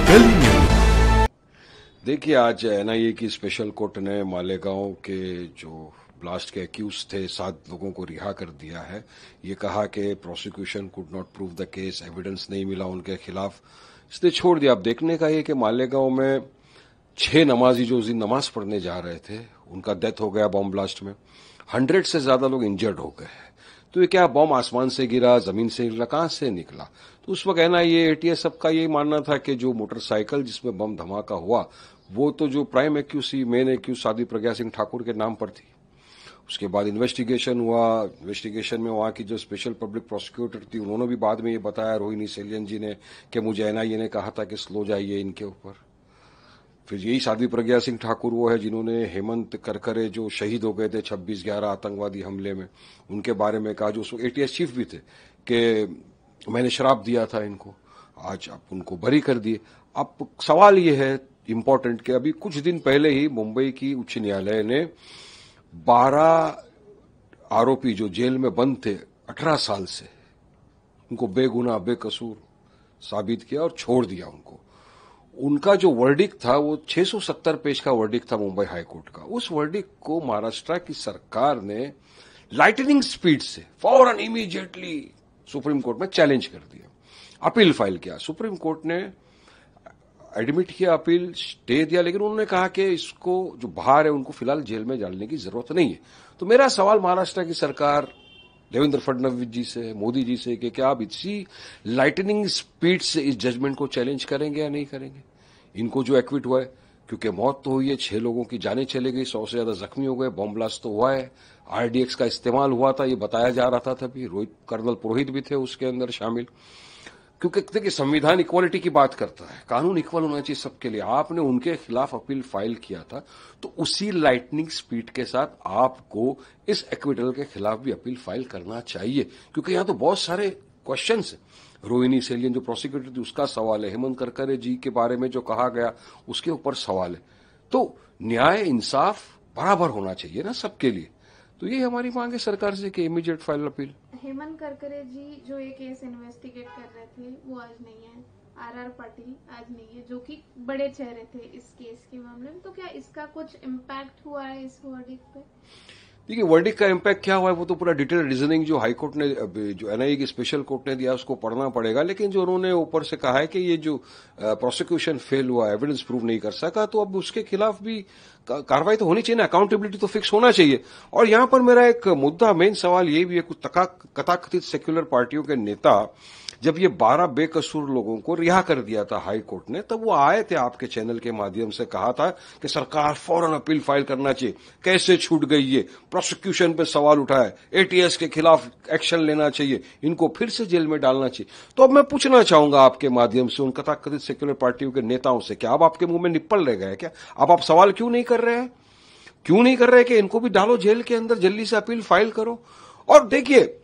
दिल्ली में। देखिए, आज एनआईए की स्पेशल कोर्ट ने मालेगांव के जो ब्लास्ट के एक्यूज थे 7 लोगों को रिहा कर दिया है। ये कहा कि prosecution could not prove the case, evidence नहीं मिला उनके खिलाफ, इसलिए छोड़ दिया। अब देखने का ये कि मालेगांव में 6 नमाजी जो उस दिन नमाज पढ़ने जा रहे थे, उनका डेथ हो गया बॉम्ब ब्लास्ट में। 100 से ज्यादा लोग इंजर्ड हो गए। तो ये क्या बॉम्ब आसमान से गिरा, जमीन से गिरा, कहां से निकला? तो उस वक्त एनआईए एटीएस सबका यही मानना था कि जो मोटरसाइकिल जिसमें बम धमाका हुआ वो तो जो प्राइम एक्यूज थी, मेन एक्यूज साध्वी प्रज्ञा सिंह ठाकुर के नाम पर थी। उसके बाद इन्वेस्टिगेशन हुआ। इन्वेस्टिगेशन में वहां की जो स्पेशल पब्लिक प्रोसिक्यूटर थी उन्होंने भी बाद में ये बताया, रोहिणी सेलियन जी ने, कि मुझे एनआईए ने कहा था कि स्लो जाइए इनके ऊपर। फिर यही साध्वी प्रज्ञा सिंह ठाकुर वो है जिन्होंने हेमंत करकरे जो शहीद हो गए थे 26/11 आतंकवादी हमले में, उनके बारे में कहा, जो एटीएस चीफ भी थे, कि मैंने शराब दिया था इनको। आज आप उनको बरी कर दिए। अब सवाल ये है इंपॉर्टेंट कि अभी कुछ दिन पहले ही मुंबई की उच्च न्यायालय ने 12 आरोपी जो जेल में बंद थे 18 साल से, उनको बेगुनाह बेकसूर साबित किया और छोड़ दिया उनको। उनका जो वर्डिक्ट था वो 670 पेज का वर्डिक्ट था मुंबई हाईकोर्ट का। उस वर्डिक्ट को महाराष्ट्र की सरकार ने लाइटनिंग स्पीड से फौरन इमीडिएटली सुप्रीम कोर्ट में चैलेंज कर दिया, अपील फाइल किया। सुप्रीम कोर्ट ने एडमिट किया, अपील स्टे दिया, लेकिन उन्होंने कहा कि इसको जो बाहर है उनको फिलहाल जेल में डालने की जरूरत नहीं है। तो मेरा सवाल महाराष्ट्र की सरकार, देवेंद्र फडणवीस जी से, मोदी जी से, कि क्या आप इसी लाइटनिंग स्पीड से इस जजमेंट को चैलेंज करेंगे या नहीं करेंगे? इनको जो एक्विट हुआ है, क्योंकि मौत तो हुई है, 6 लोगों की जानें चली गई, 100 से ज्यादा जख्मी हो गए, बॉम्ब ब्लास्ट तो हुआ है, आरडीएक्स का इस्तेमाल हुआ था, ये बताया जा रहा था तभी। रोहित कर्नल पुरोहित भी थे उसके अंदर शामिल। क्योंकि देखिए, संविधान इक्वालिटी की बात करता है, कानून इक्वल होना चाहिए सबके लिए। आपने उनके खिलाफ अपील फाइल किया था, तो उसी लाइटनिंग स्पीड के साथ आपको इस एक्विटल के खिलाफ भी अपील फाइल करना चाहिए, क्योंकि यहां तो बहुत सारे क्वेश्चंस हैं। रोहिणी सेलियन जो प्रोसिक्यूटर थी उसका सवाल है, हेमंत करकरे जी के बारे में जो कहा गया उसके ऊपर सवाल है। तो न्याय इंसाफ बराबर होना चाहिए ना सबके लिए। तो ये हमारी मांग है सरकार से कि immediate file appeal. Hemant Karkare ji जो ये केस इन्वेस्टिगेट कर रहे थे वो आज नहीं है, आरआर पाटिल आज नहीं है, जो कि बड़े चेहरे थे इस केस के मामले में। तो क्या इसका कुछ इम्पैक्ट हुआ है इस वर्डिक्ट पे? देखिए, वर्डिक्ट का इम्पैक्ट क्या हुआ है वो तो पूरा डिटेल रीजनिंग जो हाईकोर्ट ने, जो एनआईए की स्पेशल कोर्ट ने दिया उसको पढ़ना पड़ेगा। लेकिन जो उन्होंने ऊपर से कहा है कि ये जो प्रोसिक्यूशन फेल हुआ, एविडेंस प्रूव नहीं कर सका, तो अब उसके खिलाफ भी कार्रवाई तो होनी चाहिए ना, अकाउंटेबिलिटी तो फिक्स होना चाहिए। और यहां पर मेरा एक मुद्दा, मेन सवाल ये भी है, कुछ तथाकथित सेक्युलर पार्टियों के नेता जब ये 12 बेकसूर लोगों को रिहा कर दिया था हाई कोर्ट ने, तब वो आए थे आपके चैनल के माध्यम से, कहा था कि सरकार फौरन अपील फाइल करना चाहिए, कैसे छूट गई ये, प्रोसिक्यूशन पे सवाल उठाए, एटीएस के खिलाफ एक्शन लेना चाहिए, इनको फिर से जेल में डालना चाहिए। तो अब मैं पूछना चाहूंगा आपके माध्यम से उन तथाकथित सेक्युलर पार्टियों के नेताओं से, क्या अब आपके मुंह में निप्पल रह गए क्या? अब आप सवाल क्यों नहीं कर रहे हैं? क्यों नहीं कर रहे कि इनको भी डालो जेल के अंदर, जल्दी से अपील फाइल करो? और देखिए,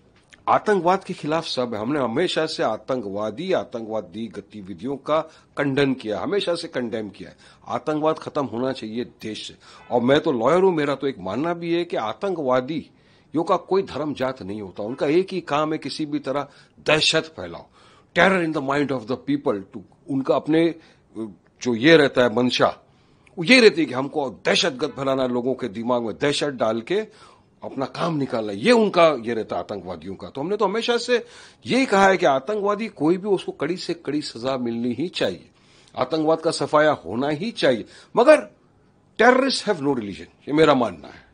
आतंकवाद के खिलाफ सब है, हमने हमेशा से आतंकवादी गतिविधियों का खंडन किया, हमेशा से कंडेम किया है। आतंकवाद खत्म होना चाहिए देश से। और मैं तो लॉयर हूं, मेरा तो एक मानना भी है कि आतंकवादियों का कोई धर्म जात नहीं होता, उनका एक ही काम है, किसी भी तरह दहशत फैलाओ, terror in the mind of the people. उनका अपने जो ये रहता है मंशा, ये रहती है कि हमको दहशतगर्द फैलाना, लोगों के दिमाग में दहशत डाल के अपना काम निकालना, ये उनका ये रहता है आतंकवादियों का। तो हमने तो हमेशा से यही कहा है कि आतंकवादी कोई भी, उसको कड़ी से कड़ी सजा मिलनी ही चाहिए, आतंकवाद का सफाया होना ही चाहिए, मगर टेररिस्ट हैव नो रिलीजन, ये मेरा मानना है।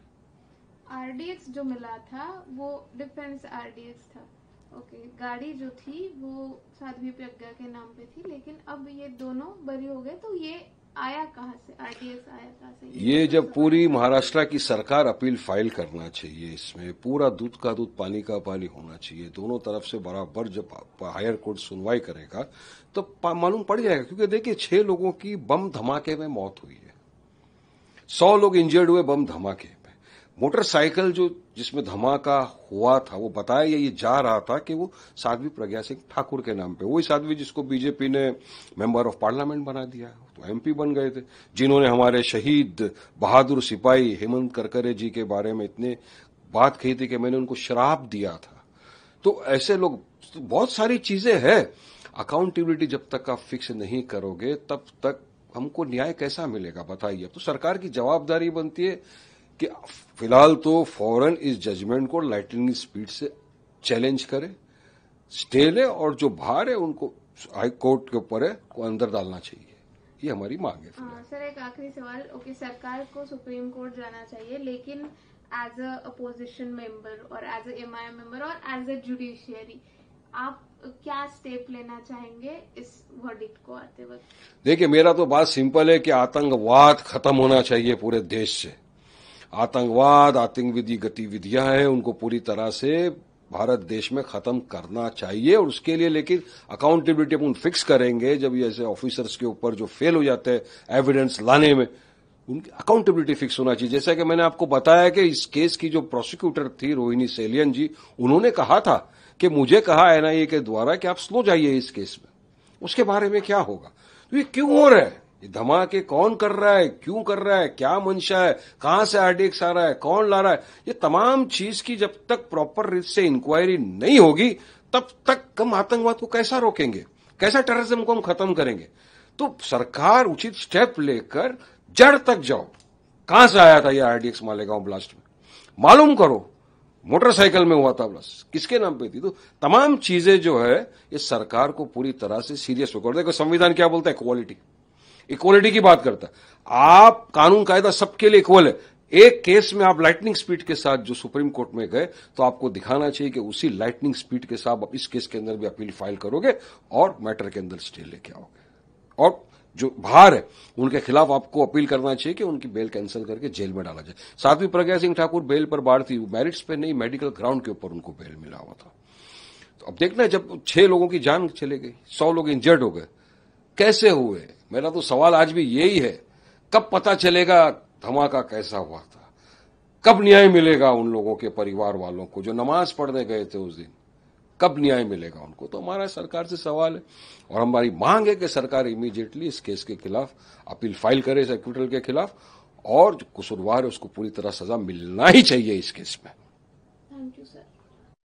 आरडीएक्स जो मिला था वो डिफेंस आरडीएक्स था, ओके। गाड़ी जो थी वो साध्वी प्रज्ञा के नाम पे थी, लेकिन अब ये दोनों बरी हो गए। तो ये आया कहाँ से, आरडीएक्स आया कहाँ से? ये जब पूरी महाराष्ट्र की सरकार अपील फाइल करना चाहिए, इसमें पूरा दूध का दूध पानी का पानी होना चाहिए, दोनों तरफ से बराबर जब हायर कोर्ट सुनवाई करेगा तो मालूम पड़ जाएगा। क्योंकि देखिए, 6 लोगों की बम धमाके में मौत हुई है, 100 लोग इंजर्ड हुए बम धमाके में। मोटरसाइकिल जो जिसमें धमाका हुआ था, वो बताया ये जा रहा था कि वो साध्वी प्रज्ञा सिंह ठाकुर के नाम पे, वही साध्वी जिसको बीजेपी ने मेंबर ऑफ पार्लियामेंट बना दिया, तो एमपी बन गए थे, जिन्होंने हमारे शहीद बहादुर सिपाही हेमंत करकरे जी के बारे में इतने बात कही थी कि मैंने उनको श्राप दिया था। तो ऐसे लोग, तो बहुत सारी चीजें हैं। अकाउंटेबिलिटी जब तक आप फिक्स नहीं करोगे तब तक हमको न्याय कैसा मिलेगा बताइए। तो सरकार की जवाबदारी बनती है कि फिलहाल तो फौरन इस जजमेंट को लाइटनिंग स्पीड से चैलेंज करे, स्टे ले, और जो बाहर है उनको हाई कोर्ट के ऊपर है को अंदर डालना चाहिए। ये हमारी मांग है। सर एक आखिरी सवाल, ओके सरकार को सुप्रीम कोर्ट जाना चाहिए, लेकिन एज अ अपोजिशन मेंबर और एज अ एमआईएम मेंबर और एज अ जुडिशियरी आप क्या स्टेप लेना चाहेंगे इस वर्डिक्ट को आते वक्त? देखिए, मेरा तो बात सिंपल है कि आतंकवाद खत्म होना चाहिए पूरे देश से। आतंकवाद, आतंकवादी गतिविधियां हैं, उनको पूरी तरह से भारत देश में खत्म करना चाहिए। और उसके लिए लेकिन अकाउंटेबिलिटी अपन फिक्स करेंगे जब ये ऐसे ऑफिसर्स के ऊपर जो फेल हो जाते हैं एविडेंस लाने में, उनकी अकाउंटेबिलिटी फिक्स होना चाहिए। जैसा कि मैंने आपको बताया कि इस केस की जो प्रोसिक्यूटर थी रोहिणी सेलियन जी, उन्होंने कहा था कि मुझे कहा एनआईए के द्वारा कि आप स्लो जाइए इस केस में, उसके बारे में क्या होगा। तो ये क्यों हो रहा है, ये धमाके कौन कर रहा है, क्यों कर रहा है, क्या मंशा है, कहां से आरडीएक्स आ रहा है, कौन ला रहा है, ये तमाम चीज की जब तक प्रॉपर रीत से इंक्वायरी नहीं होगी तब तक हम आतंकवाद को कैसा रोकेंगे, कैसा टेररिज्म को हम खत्म करेंगे। तो सरकार उचित स्टेप लेकर जड़ तक जाओ, कहां से आया था ये आरडीएक्स मालेगांव ब्लास्ट में, मालूम करो। मोटरसाइकिल में हुआ था ब्लास्ट, किसके नाम पे थी। तो तमाम चीजें जो है ये सरकार को पूरी तरह से सीरियस होकर, देखो संविधान क्या बोलता है, इक्वालिटी, इक्वालिटी की बात करता है। आप कानून कायदा सबके लिए इक्वल है। एक केस में आप लाइटनिंग स्पीड के साथ जो सुप्रीम कोर्ट में गए तो आपको दिखाना चाहिए कि उसी लाइटनिंग स्पीड के साथ आप इस केस के अंदर भी अपील फाइल करोगे और मैटर के अंदर स्टे लेके आओगे। और जो बाहर है उनके खिलाफ आपको अपील करना चाहिए कि उनकी बेल कैंसिल करके जेल में डाला जाए। साथ ही प्रज्ञा सिंह ठाकुर बेल पर बाहर थी, मेरिट्स पे नहीं, मेडिकल ग्राउंड के ऊपर उनको बेल मिला हुआ था। तो अब देखना, जब 6 लोगों की जान चले गई, 100 लोग इंजर्ड हो गए, कैसे हुए। मेरा तो सवाल आज भी यही है, कब पता चलेगा धमाका कैसा हुआ था, कब न्याय मिलेगा उन लोगों के परिवार वालों को जो नमाज पढ़ने गए थे उस दिन, कब न्याय मिलेगा उनको। तो हमारा सरकार से सवाल है और हमारी मांग है कि सरकार इमीडिएटली इस केस के खिलाफ अपील फाइल करे, इस एक्यूटल के खिलाफ, और जो कसूरवार है उसको पूरी तरह सजा मिलना ही चाहिए इस केस में। Thank you sir.